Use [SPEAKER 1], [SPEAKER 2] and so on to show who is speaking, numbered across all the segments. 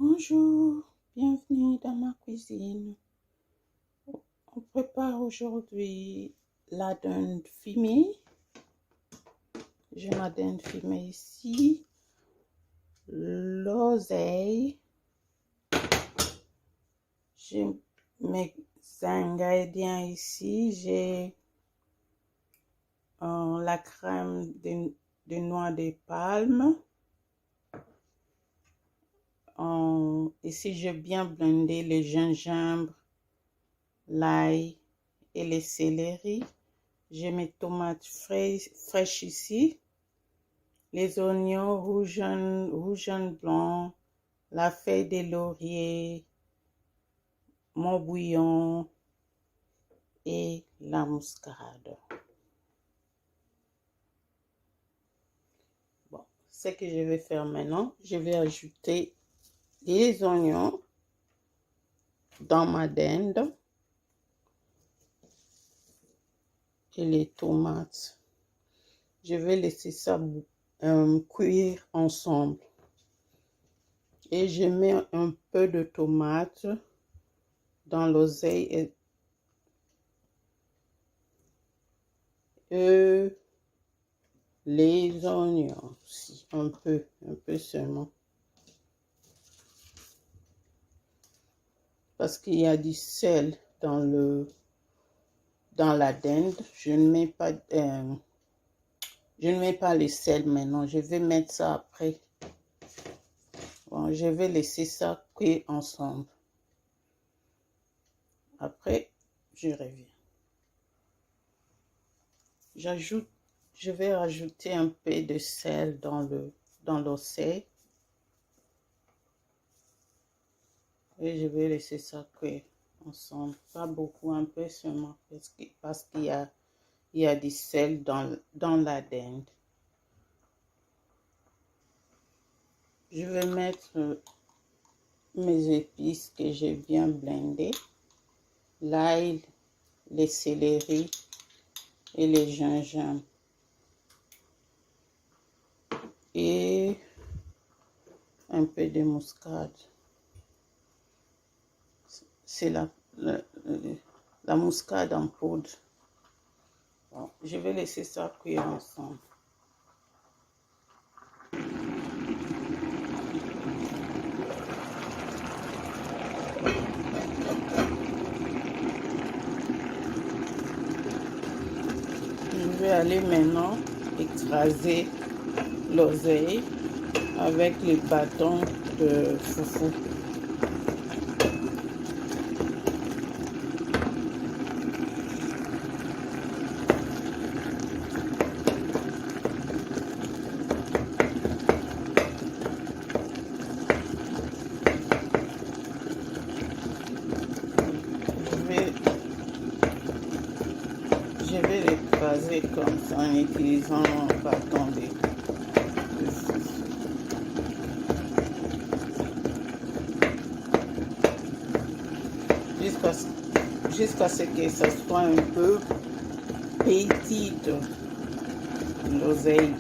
[SPEAKER 1] Bonjour, bienvenue dans ma cuisine. On prépare aujourd'hui la dinde fumée. J'ai ma dinde fumée ici, l'oseille. J'ai mes ingrédients ici. J'ai la crème de noix de palme. Ici, j'ai bien blendé le gingembre, l'ail et les céleri. J'ai mes tomates fraîches ici, les oignons rouges blancs, la feuille de laurier, mon bouillon et la muscade. Bon, ce que je vais faire maintenant, je vais ajouter les oignons dans ma dinde et les tomates. Je vais laisser ça cuire ensemble. Et je mets un peu de tomate dans l'oseille et les oignons aussi, un peu seulement. Parce qu'il y a du sel dans la dinde. Je ne mets pas le sel maintenant. Je vais mettre ça après. Bon, je vais laisser ça cuire ensemble. Après, je reviens. Je vais rajouter un peu de sel dans l'oseille. Et je vais laisser ça cuire ensemble. Pas beaucoup, un peu seulement. Parce qu'il y a du sel dans la dinde. Je vais mettre mes épices que j'ai bien blendées. L'ail, les céleri et les gingembre. Et un peu de muscade. C'est la muscade en poudre. Bon, je vais laisser ça cuire ensemble. Je vais aller maintenant écraser l'oseille avec les bâtons de foufou. Je vais l'écraser comme ça en utilisant un bâton de foufou. Jusqu'à ce que ça soit un peu petite, l'oseille.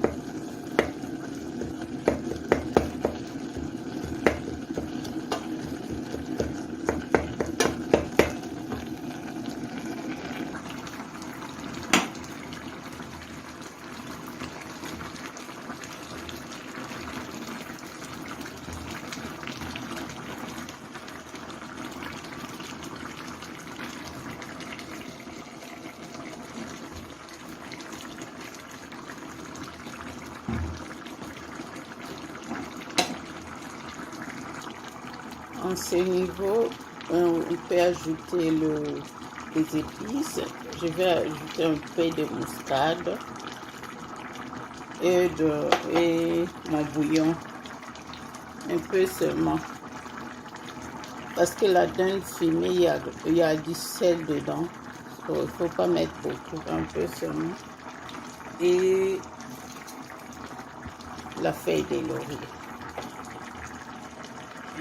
[SPEAKER 1] En ce niveau, on peut ajouter les épices. Je vais ajouter un peu de muscade et mon bouillon, un peu seulement. Parce que la dinde fumée, il y a du sel dedans. Il ne faut pas mettre beaucoup, un peu seulement. Et la feuille de laurier.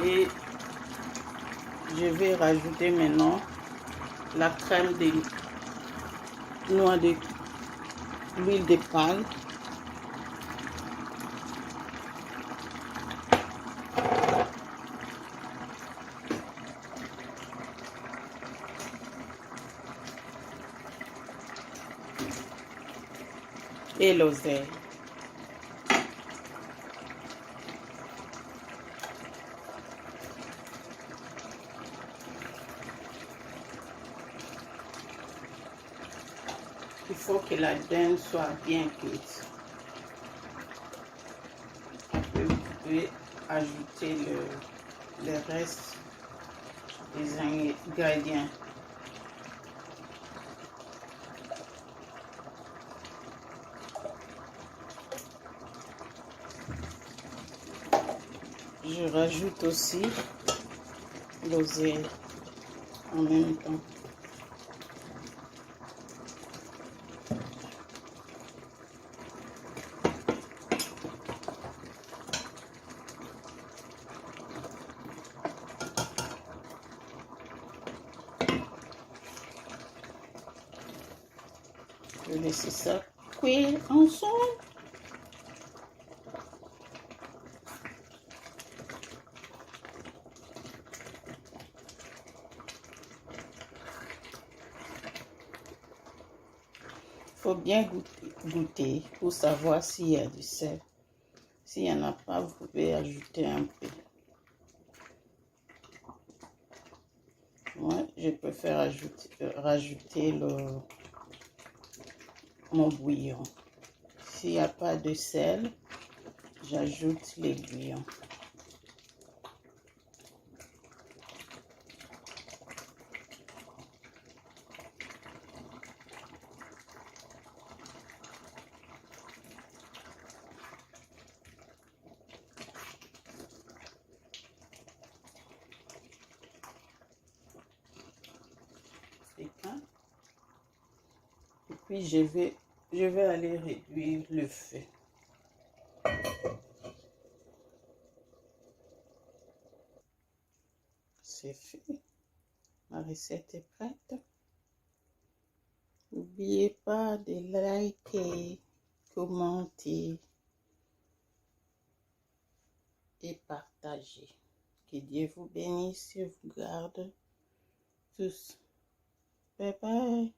[SPEAKER 1] Et je vais rajouter maintenant la crème de noix de l'huile de palme. et l'oseille. Il faut que la dinde soit bien cuite. Après, vous pouvez ajouter le reste des ingrédients. Je rajoute aussi l'oseille en même temps. Je vais laisser ça cuire ensemble. Il faut bien goûter pour savoir s'il y a du sel. S'il n'y en a pas, vous pouvez ajouter un peu. Moi, je préfère rajouter mon bouillon. S'il n'y a pas de sel, j'ajoute les bouillons. Et puis je vais aller réduire le feu. C'est fait. Ma recette est prête. N'oubliez pas de liker, commenter et partager. Que Dieu vous bénisse et vous garde tous. Bye bye.